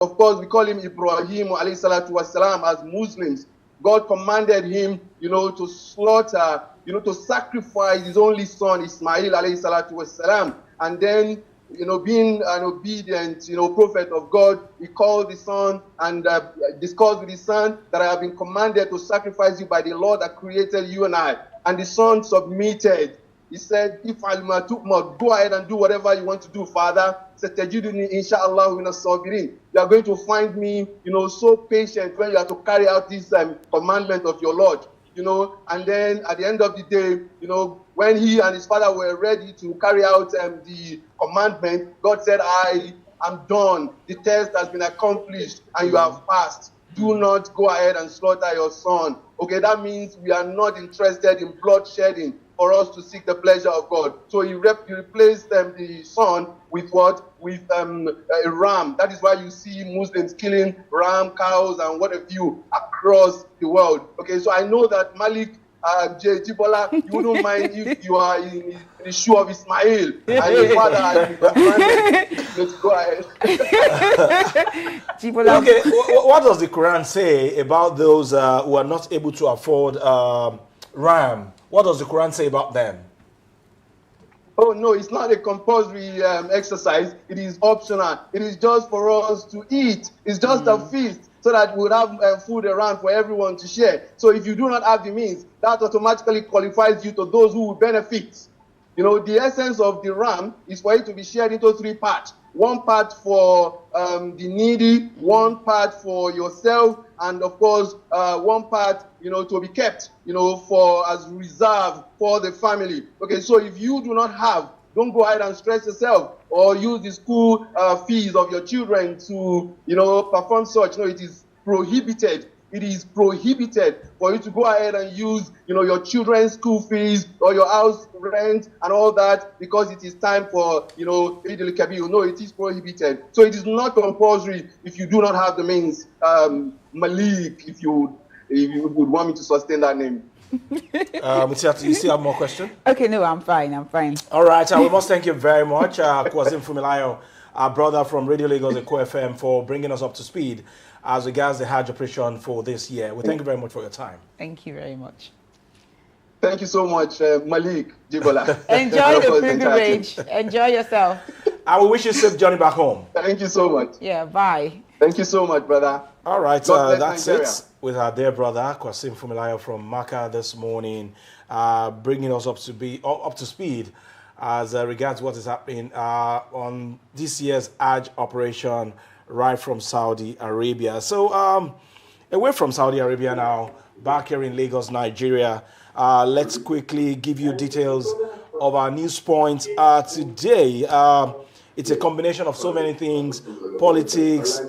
Of course, we call him Ibrahim alayhi salatu wasalam as Muslims. God commanded him, to slaughter, to sacrifice his only son, Ismail alayhi salatu wasalam. And then, being an obedient, prophet of God, he called the son and discussed with his son that I have been commanded to sacrifice you by the Lord that created you and I. And the son submitted. He said, if I'll go ahead and do whatever you want to do, Father. Inshallah, you are going to find me, so patient when you have to carry out this commandment of your Lord. And then at the end of the day, when he and his father were ready to carry out the commandment, God said, I am done. The test has been accomplished and you have passed. Do not go ahead and slaughter your son. Okay, that means we are not interested in bloodshedding for us to seek the pleasure of God. So he replaced the son with what? With a ram. That is why you see Muslims killing ram, cows, and what have you across the world. Okay, so I know that Malik Jibola, you wouldn't mind if you are in the shoe of Ismail and your father has been commanded. Let's go ahead. Okay, what does the Quran say about those who are not able to afford ram? What does the Quran say about them? Oh, no, it's not a compulsory exercise. It is optional. It is just for us to eat. It's just a feast so that we would have food around for everyone to share. So if you do not have the means, that automatically qualifies you to those who will benefit. The essence of the ram is for it to be shared into 3 parts. 1 part for the needy, 1 part for yourself, and of course, 1 part, to be kept, for as reserve for the family. Okay, so if you do not have, don't go ahead and stress yourself or use the school fees of your children to, perform such. No, it is prohibited. It is prohibited for you to go ahead and use, your children's school fees or your house rent and all that because it is time for, Eid al-Kabir. No, it is prohibited. So it is not compulsory if you do not have the means. Malik, if you would want me to sustain that name. You still have more questions? Okay, no, I'm fine. All right, we must thank you very much, Kwazim Fumilayo, our brother from Radio Lagos Eko FM, for bringing us up to speed as regards the Hajj operation for this year. We thank you very much for your time. Thank you very much. Thank you so much, Malik Jibola. Enjoy the privilege. Enjoy yourself. I will wish you safe journey back home. Thank you so much. Yeah, bye. Thank you so much, brother. All right, that's Nigeria. it with our dear brother, Kwasim Fumilayo from Makkah this morning, bringing us up to speed as regards what is happening on this year's Hajj operation right from Saudi Arabia. So away from Saudi Arabia now, back here in Lagos, Nigeria, let's quickly give you details of our news points today. It's a combination of so many things: politics,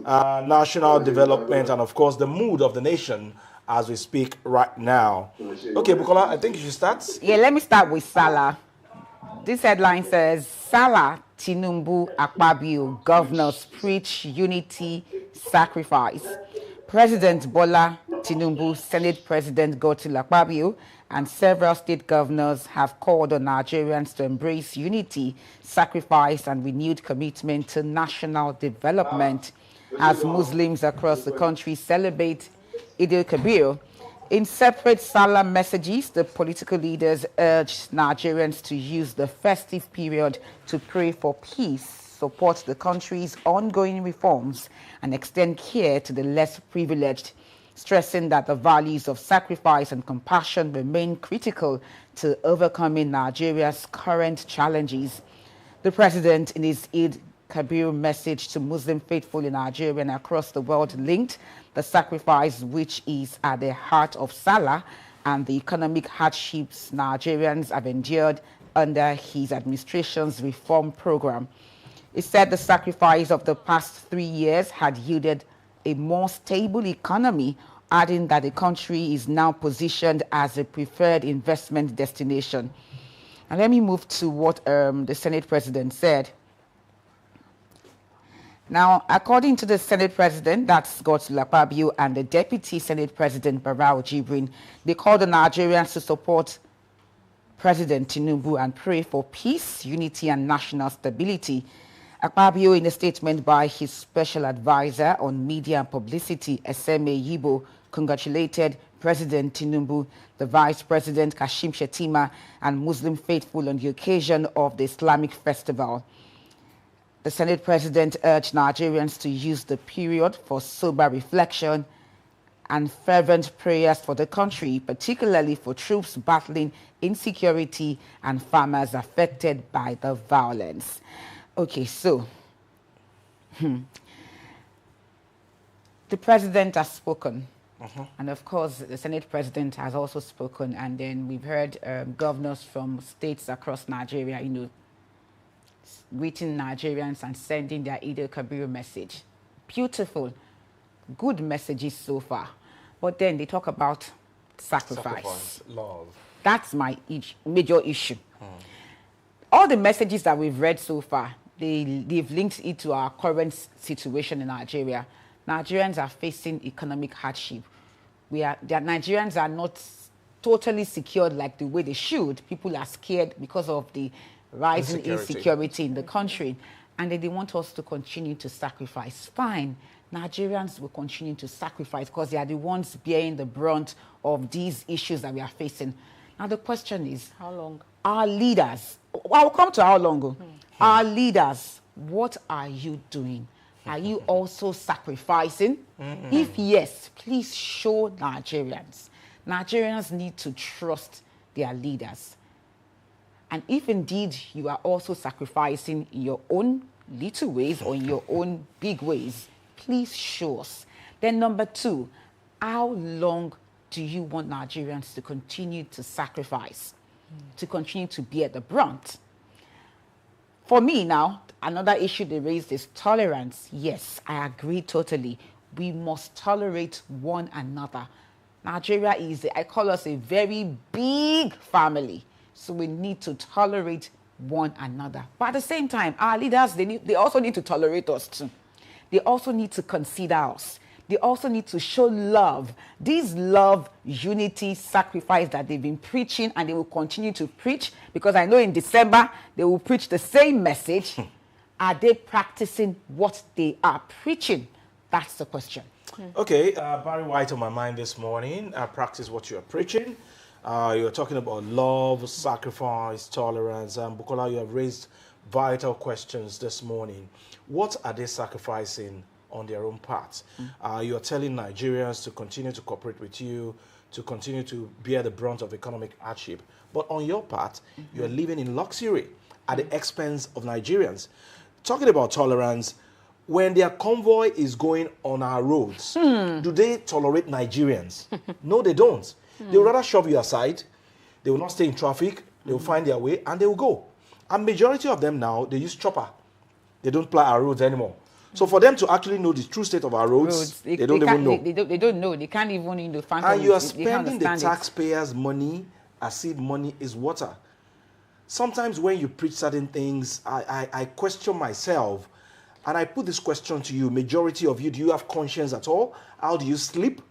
national development, and of course the mood of the nation as we speak right now. Okay, Bukola, I think you should start. Yeah, let me start with Salah. This headline says, Salah, Tinubu, Akpabio, governors preach unity, sacrifice. President Bola Tinubu, Senate President Godswill Akpabio, and several state governors have called on Nigerians to embrace unity, sacrifice, and renewed commitment to national development as Muslims across the country celebrate Eid al-Kabir. In separate Salah messages, the political leaders urged Nigerians to use the festive period to pray for peace, support the country's ongoing reforms, and extend care to the less privileged, stressing that the values of sacrifice and compassion remain critical to overcoming Nigeria's current challenges. The president, in his Eid Kabir message to Muslim faithful in Nigeria and across the world, linked the sacrifice which is at the heart of Salah and the economic hardships Nigerians have endured under his administration's reform program. It said the sacrifice of the past 3 years had yielded a more stable economy, adding that the country is now positioned as a preferred investment destination. And let me move to what the Senate President said. Now, according to the Senate President, that's Godswill Akpabio, and the Deputy Senate President, Barau Jibrin, they called on Nigerians to support President Tinubu and pray for peace, unity, and national stability. Akpabio, in a statement by his special advisor on media and publicity, Eseme Yibo, congratulated President Tinubu, the Vice President Kashim Shettima, and Muslim faithful on the occasion of the Islamic festival. The Senate President urged Nigerians to use the period for sober reflection and fervent prayers for the country, particularly for troops battling insecurity and farmers affected by the violence. Okay, so the president has spoken. And of course, the Senate president has also spoken. And then we've heard governors from states across Nigeria, greeting Nigerians and sending their Eid al-Kabir message. Beautiful, good messages so far. But then they talk about sacrifice. Love. That's my major issue. All the messages that we've read so far, they've linked it to our current situation in Nigeria. Nigerians are facing economic hardship. Nigerians are not totally secured like the way they should. People are scared because of the rising insecurity in the country. And they want us to continue to sacrifice. Fine. Nigerians will continue to sacrifice because they are the ones bearing the brunt of these issues that we are facing. Now, the question is, how long? Our leaders, I'll come to how long. Our leaders, what are you doing? Are you also sacrificing? If yes, please show Nigerians. Nigerians need to trust their leaders. And if indeed you are also sacrificing in your own little ways or in your own big ways, please show us. Then number two, how long do you want Nigerians to continue to sacrifice, to continue to bear the brunt? For me now, another issue they raised is tolerance. Yes, I agree totally. We must tolerate one another. Nigeria is, I call us a very big family. So we need to tolerate one another. But at the same time, our leaders, they also need to tolerate us too. They also need to consider us. They also need to show love. This love, unity, sacrifice that they've been preaching and they will continue to preach, because I know in December they will preach the same message. Are they practicing what they are preaching? That's the question. Okay, Barry White on my mind this morning. Practice what you're preaching. You're talking about love, sacrifice, tolerance. Bukola, you have raised vital questions this morning. What are they sacrificing on their own part? You're telling Nigerians to continue to cooperate with you, to continue to bear the brunt of economic hardship. But on your part, you're living in luxury at the expense of Nigerians. Talking about tolerance, when their convoy is going on our roads, do they tolerate Nigerians? No, they don't. They will rather shove you aside. They will not stay in traffic. They will find their way and they will go. And majority of them now, they use chopper. They don't ply our roads anymore. So for them to actually know the true state of our roads, they don't even know. They don't know. They can't even find. And you are spending the taxpayers' money as if money is water. Sometimes when you preach certain things, I question myself. And I put this question to you, majority of you, do you have conscience at all? How do you sleep?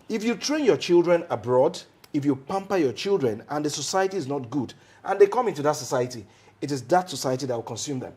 If you train your children abroad, if you pamper your children and the society is not good, and they come into that society, it is that society that will consume them.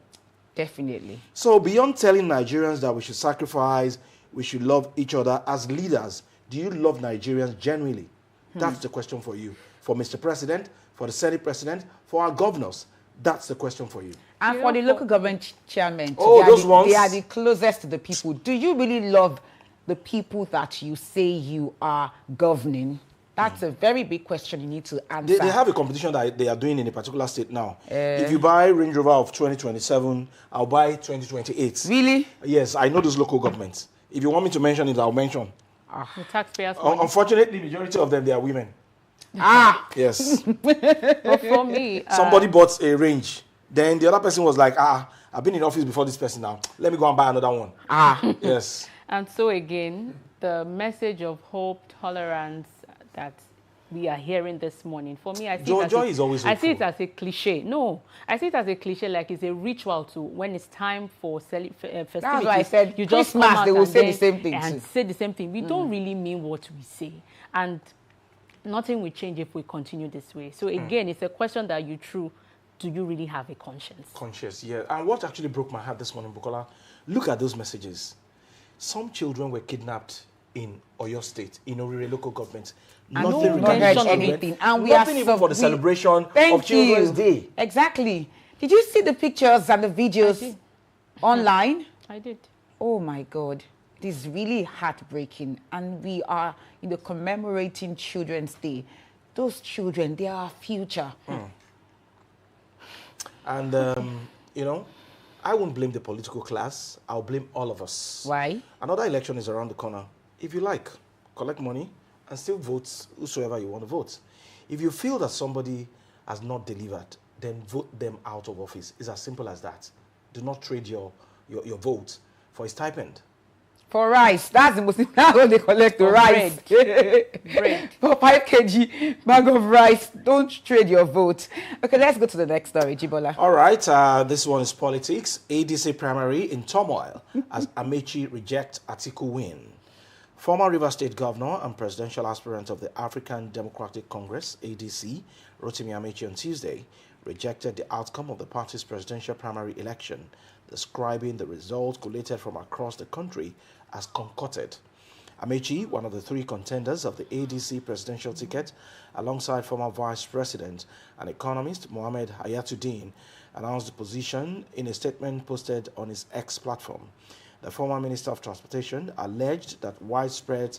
Definitely. So beyond telling Nigerians that we should sacrifice, we should love each other as leaders, do you love Nigerians genuinely? That's the question for you. For Mr. President, for the Senate President, for our governors. That's the question for you. And for the local government chairman, ones? They are the closest to the people. Do you really love the people that you say you are governing? That's a very big question you need to answer. They have a competition that they are doing in a particular state now. If you buy Range Rover of 2027, I'll buy 2028. Really? Yes, I know those local governments. If you want me to mention it, I'll mention. The taxpayers' Unfortunately, majority of them, they are women. Yes. But for me, somebody bought a Range. Then the other person was like, I've been in office before this person now. Let me go and buy another one. Yes. And so again, the message of hope, tolerance that we are hearing this morning, for me, I see it as a cliche. No, I see it as a cliche, like it's a ritual to when it's time for festivities. That's why I said you just come out, they will say the same thing. And say the same thing. We don't really mean what we say. And nothing will change if we continue this way. So again, it's a question that you threw do you really have a conscience? Conscience, yeah. And what actually broke my heart this morning, Bukola, look at those messages. Some children were kidnapped in Oyo State, in Orire local government. Nothing regarding anything. And we nothing even for the celebration of Children's Day. Exactly. Did you see the pictures and the videos online? I did. Oh my God. It is really heartbreaking. And we are, commemorating Children's Day. Those children, they are our future. And, I won't blame the political class. I'll blame all of us. Why? Another election is around the corner. If you like, collect money and still vote whosoever you want to vote. If you feel that somebody has not delivered, then vote them out of office. It's as simple as that. Do not trade your vote for a stipend. For rice, that's the most important. How they collect the rice. Bread. For 5 kg bag of rice, don't trade your vote. Okay, let's go to the next story, Jibola. All right, this one is politics. ADC primary in turmoil as Amechi reject Atiku win. Former Rivers State Governor and presidential aspirant of the African Democratic Congress, ADC, Rotimi Amechi on Tuesday, rejected the outcome of the party's presidential primary election, describing the results collated from across the country as concocted. Amechi, one of the 3 contenders of the ADC presidential ticket, alongside former Vice President and economist Mohammed Hayatuddin, announced the position in a statement posted on his X platform. The former Minister of Transportation alleged that widespread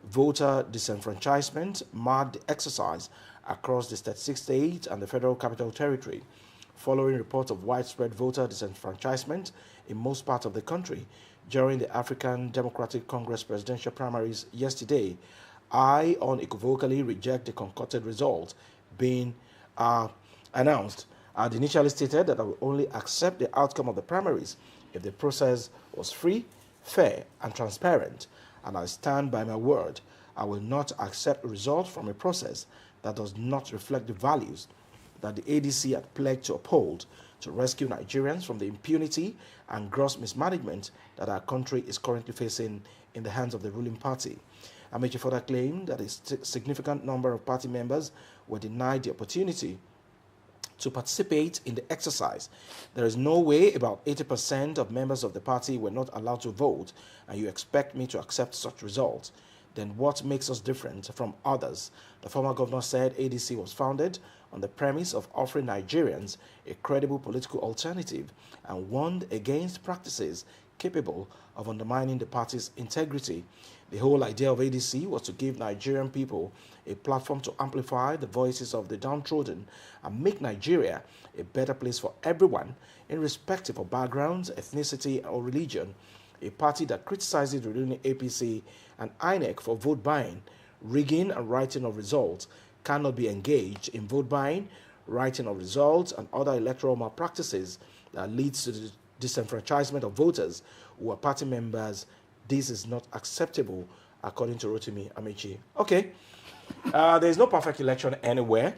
voter disenfranchisement marred the exercise across the 36 states and the Federal Capital Territory. Following reports of widespread voter disenfranchisement in most parts of the country during the African Democratic Congress presidential primaries yesterday, I unequivocally reject the concocted result being announced. I had initially stated that I would only accept the outcome of the primaries if the process was free, fair, and transparent, and I stand by my word. I will not accept a result from a process that does not reflect the values that the ADC had pledged to uphold to rescue Nigerians from the impunity and gross mismanagement that our country is currently facing in the hands of the ruling party. Amechi further claimed that a significant number of party members were denied the opportunity to participate in the exercise. There is no way about 80% of members of the party were not allowed to vote, and you expect me to accept such results. Then what makes us different from others? The former governor said ADC was founded on the premise of offering Nigerians a credible political alternative and warned against practices capable of undermining the party's integrity. The whole idea of ADC was to give Nigerian people a platform to amplify the voices of the downtrodden and make Nigeria a better place for everyone, irrespective of backgrounds, ethnicity, or religion. A party that criticizes the ruling APC and INEC for vote buying, rigging, and writing of results cannot be engaged in vote buying, writing of results, and other electoral malpractices that leads to the disenfranchisement of voters who are party members. This is not acceptable, according to Rotimi Amechi. Okay, there is no perfect election anywhere,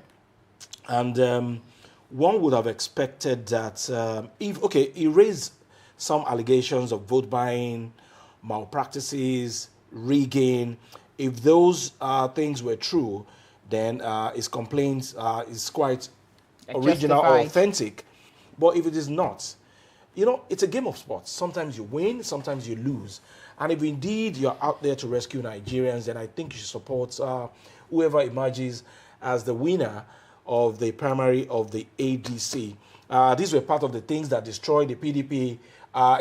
and one would have expected that he raised some allegations of vote buying, malpractices, rigging. If those things were true, then his complaint is quite original or authentic. But if it is not, it's a game of sports. Sometimes you win, sometimes you lose. And if indeed you're out there to rescue Nigerians, then I think you should support whoever emerges as the winner of the primary of the ADC. These were part of the things that destroyed the PDP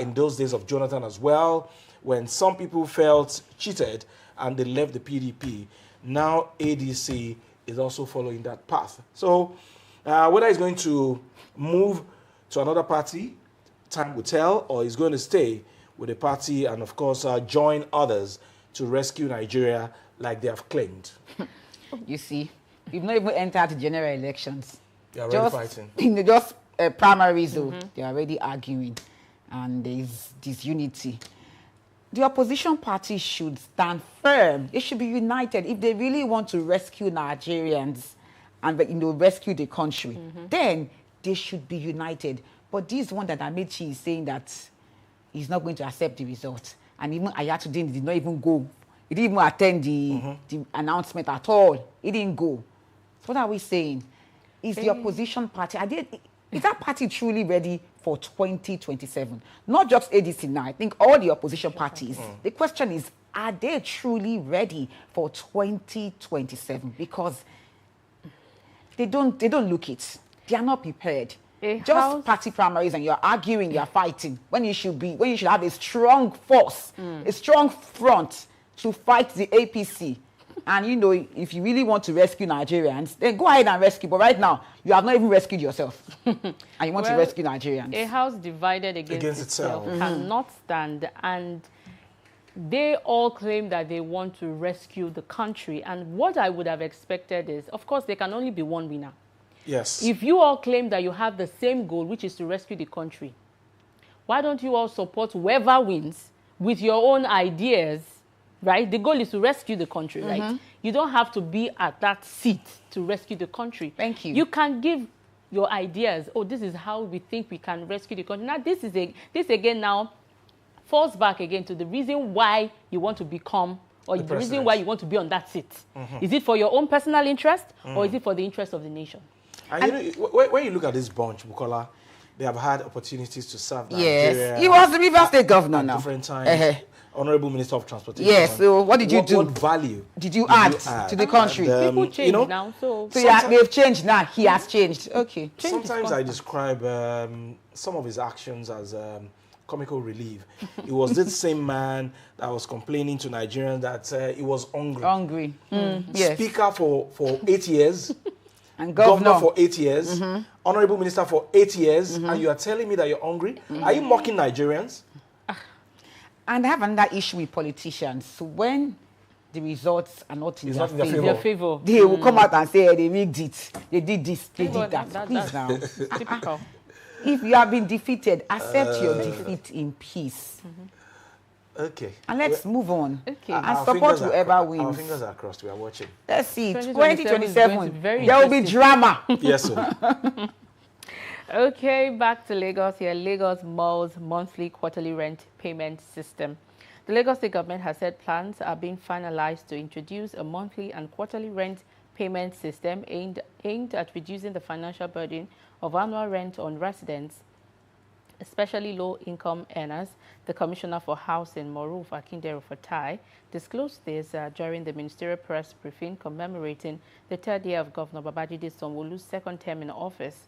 in those days of Jonathan as well, when some people felt cheated and they left the PDP. Now ADC is also following that path. So whether he's going to move to another party, time will tell, or he's going to stay with the party and, of course, join others to rescue Nigeria like they have claimed. You see, we've not even entered general elections. They are already fighting. Just primaries, though, they are already arguing, and there's disunity. The opposition party should stand firm. They should be united. If they really want to rescue Nigerians and rescue the country, then they should be united. But this one that Amechi is saying that he's not going to accept the result. And even Hayatuddin did not even go. He didn't even attend the announcement at all. He didn't go. So what are we saying? is the opposition party, is that party truly ready for 2027? Not just ADC now, I think all the opposition parties. The question is, are they truly ready for 2027? Because they don't look it. They are not prepared. Just party primaries and you're arguing, you're fighting, when you should have a strong force, a strong front to fight the APC. And you know, if you really want to rescue Nigerians, then go ahead and rescue. But right now, you have not even rescued yourself. And you want to rescue Nigerians. A house divided against itself cannot stand. And they all claim that they want to rescue the country. And what I would have expected is, of course, there can only be one winner. Yes. If you all claim that you have the same goal, which is to rescue the country, why don't you all support whoever wins with your own ideas? Right? The goal is to rescue the country, right? You don't have to be at that seat to rescue the country. Thank you. You can give your ideas. Oh, this is how we think we can rescue the country. Now, this again now falls back again to the reason why you want to become, or the reason why you want to be on that seat. Is it for your own personal interest, or is it for the interest of the nation? And you know, when you look at this bunch, Bukola, they have had opportunities to serve Nigeria. Yes, he was the River State governor now. Different times. Honorable Minister of Transportation. Yes, so what did you do? What value did you add to the country? People change now, so they've changed now. He has changed. Okay. Sometimes I describe some of his actions as comical relief. It was this same man that was complaining to Nigerians that he was hungry. Yes. Speaker for 8 years. And governor for 8 years. Honorable Minister for 8 years. And you are telling me that you're hungry? Are you mocking Nigerians? And I have another issue with politicians. So when the results are not in their favor, they will come out and say, they rigged it. They did this, they did that. Please now. Typical. If you have been defeated, accept your defeat in peace. Okay. And let's move on. Okay. And support whoever wins. Our fingers are crossed. We are watching. Let's see. 2027 there will be drama. Yes, sir. Okay, back to Lagos here. Lagos Malls monthly quarterly rent payment system. The Lagos State government has said plans are being finalized to introduce a monthly and quarterly rent payment system aimed at reducing the financial burden of annual rent on residents, especially low-income earners. The Commissioner for Housing, Moruf Akindero Fatai, disclosed this during the ministerial press briefing commemorating the third year of Governor Babajide Sanwo-Olu's second term in office.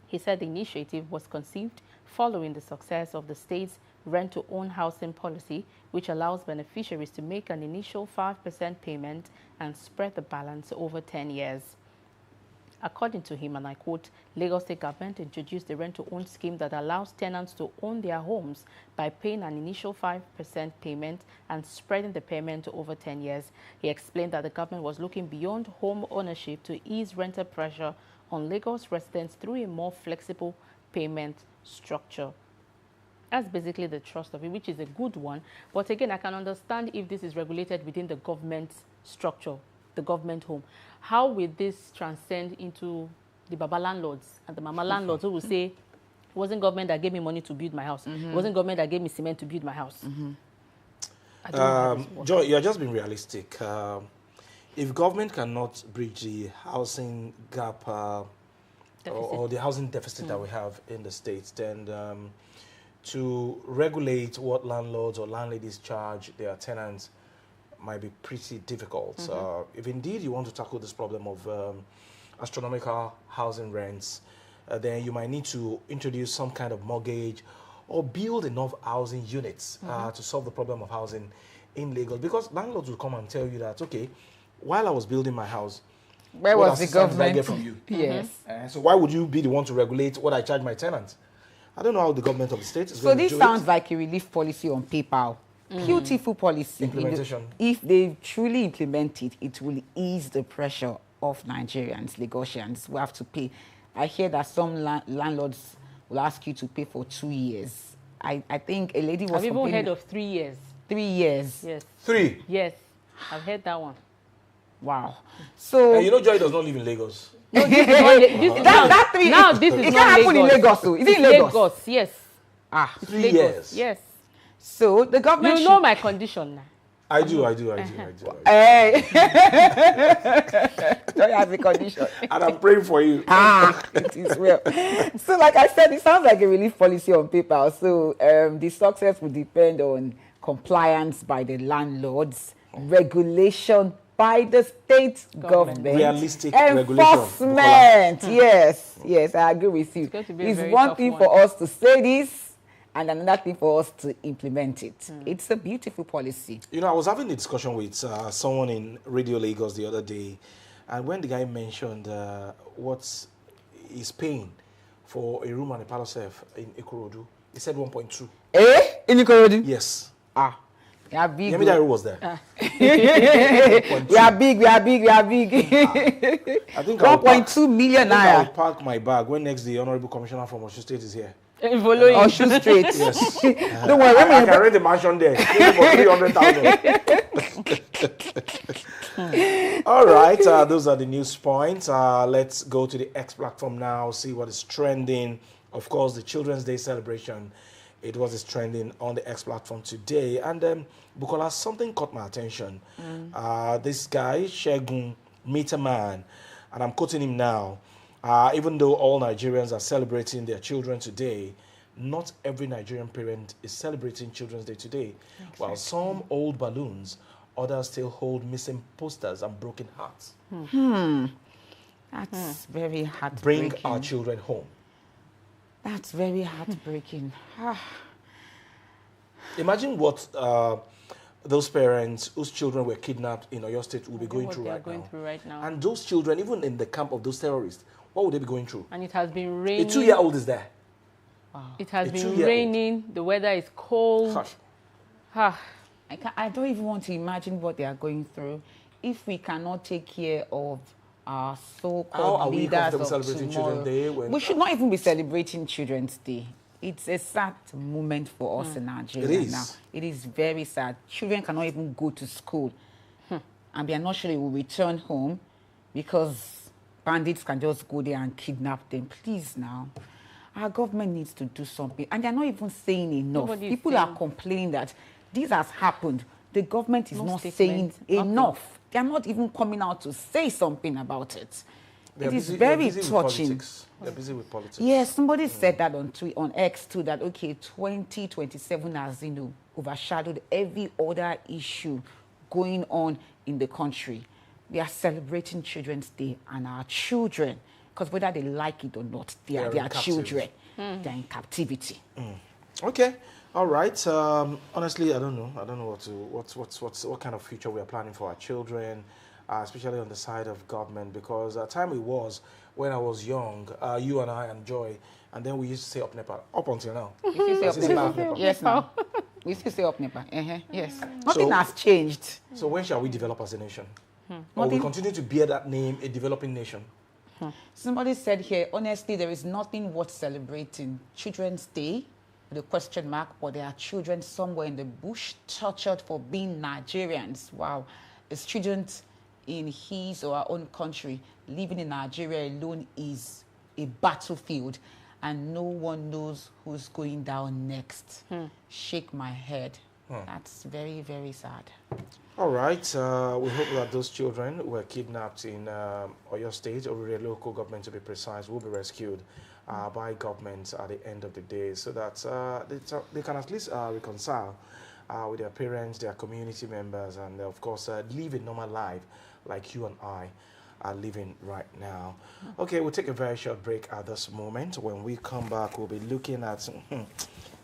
He said the initiative was conceived following the success of the state's rent-to-own housing policy, which allows beneficiaries to make an initial 5% payment and spread the balance over 10 years. According to him, and I quote, Lagos State government introduced the rent-to-own scheme that allows tenants to own their homes by paying an initial 5% payment and spreading the payment over 10 years. He explained that the government was looking beyond home ownership to ease renter pressure on Lagos residents through a more flexible payment structure. That's basically the thrust of it, which is a good one. But again, I can understand if this is regulated within the government structure, the government home. How will this transcend into the Baba landlords and the Mama landlords who will say, it wasn't government that gave me money to build my house. It wasn't government that gave me cement to build my house. Joy, you're just being realistic. If government cannot bridge the housing gap or the housing deficit that we have in the States, then to regulate what landlords or landladies charge their tenants might be pretty difficult. If indeed you want to tackle this problem of astronomical housing rents, then you might need to introduce some kind of mortgage or build enough housing units to solve the problem of housing in Lagos. Because landlords will come and tell you that, okay, while I was building my house, where was the government? Did I get from you? Yes. So why would you be the one to regulate what I charge my tenants? I don't know how the government of the state is going to do it. So this sounds like a relief policy on paper. Beautiful policy. Implementation. If they truly implement it, it will ease the pressure of Nigerians, Lagosians who have to pay. I hear that some landlords will ask you to pay for 2 years. I think a lady was I've even heard of 3 years. 3 years. Yes. 3? Yes. I've heard that one. Wow. So you know Joy does not live in Lagos. No, this is not, this is it not can't happen in Lagos. So is it in Lagos? Lagos, yes. Ah, 3 years. Yes. So the government. You know my condition now. I do. Hey. Don't have a condition. And I'm praying for you. It is well. So like I said, it sounds like a relief policy on paper. So the success will depend on compliance by the landlords, regulation by the state government, realistic enforcement. Yes, I agree with you. It's one thing for us to say this and another thing for us to implement it. It's a beautiful policy. You know, I was having a discussion with someone in Radio Lagos the other day, and when the guy mentioned what he's paying for a room and a parlor self in Ikorodu, he said 1.2. In Ikorodu? Yes. We are big. Yemidairo was there. We are big. I think 1.2 million naira. I'll park my bag when next the Honorable Commissioner from Osun State is here. Following Osun State. Yes. Don't worry. I can rent the mansion there. For 300,000. All right. Those are the news points. Let's go to the X platform now. See what is trending. Of course, the Children's Day celebration. It was trending on the X platform today. And Bukola, something caught my attention. This guy, Shegun Mitaman, and I'm quoting him now, even though all Nigerians are celebrating their children today, not every Nigerian parent is celebrating Children's Day today. Exactly. While some hold balloons, others still hold missing posters and broken hearts. That's very heartbreaking. Bring our children home. That's very heartbreaking. Imagine what those parents whose children were kidnapped in Oyo State will be going through right now. And those children, even in the camp of those terrorists, what would they be going through? And it has been raining. A 2-year-old is there. Wow. It has been raining. The weather is cold. I don't even want to imagine what they are going through. If we cannot take care of our so-called leaders of tomorrow, we should not even be celebrating Children's Day. It's a sad moment for us in Nigeria now. It is very sad. Children cannot even go to school. And we are not sure they will return home because bandits can just go there and kidnap them. Please now. Our government needs to do something. And they're not even saying enough. People are complaining that this has happened. The government is not saying enough. They're not even coming out to say something about it. It is very touching. They're busy with politics. Yes, somebody said that on X too, that, okay, 2027 has, overshadowed every other issue going on in the country. We are celebrating Children's Day, and our children, because whether they like it or not, they are children. They're in captivity. Okay. All right. Honestly, I don't know. I don't know what kind of future we are planning for our children, especially on the side of government, because at time it was when I was young, you and I and Joy, and then we used to say up NEPA up until now. We still say up NEPA. Yes, now. We still say up NEPA. Yes. Nothing has changed. So when shall we develop as a nation? Or we continue to bear that name, a developing nation? Somebody said here, honestly, there is nothing worth celebrating. Children's Day, with a question mark, but there are children somewhere in the bush tortured for being Nigerians. Wow. It's children in his or our own country. Living in Nigeria alone is a battlefield, and no one knows who's going down next. Shake my head. That's very, very sad. All right. We hope that those children who were kidnapped in Oyo State, or the local government to be precise, will be rescued by government at the end of the day, so that they can at least reconcile with their parents, their community members, and of course live a normal life like you and I are living right now. Okay, we'll take a very short break at this moment. When we come back, we'll be looking at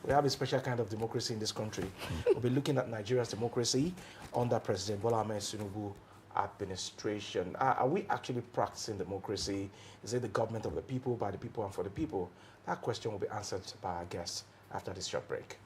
we have a special kind of democracy in this country. We'll be looking at Nigeria's democracy under President Bola Ahmed Tinubu administration. Are we actually practicing democracy? Is it the government of the people, by the people, and for the people? That question will be answered by our guests after this short break.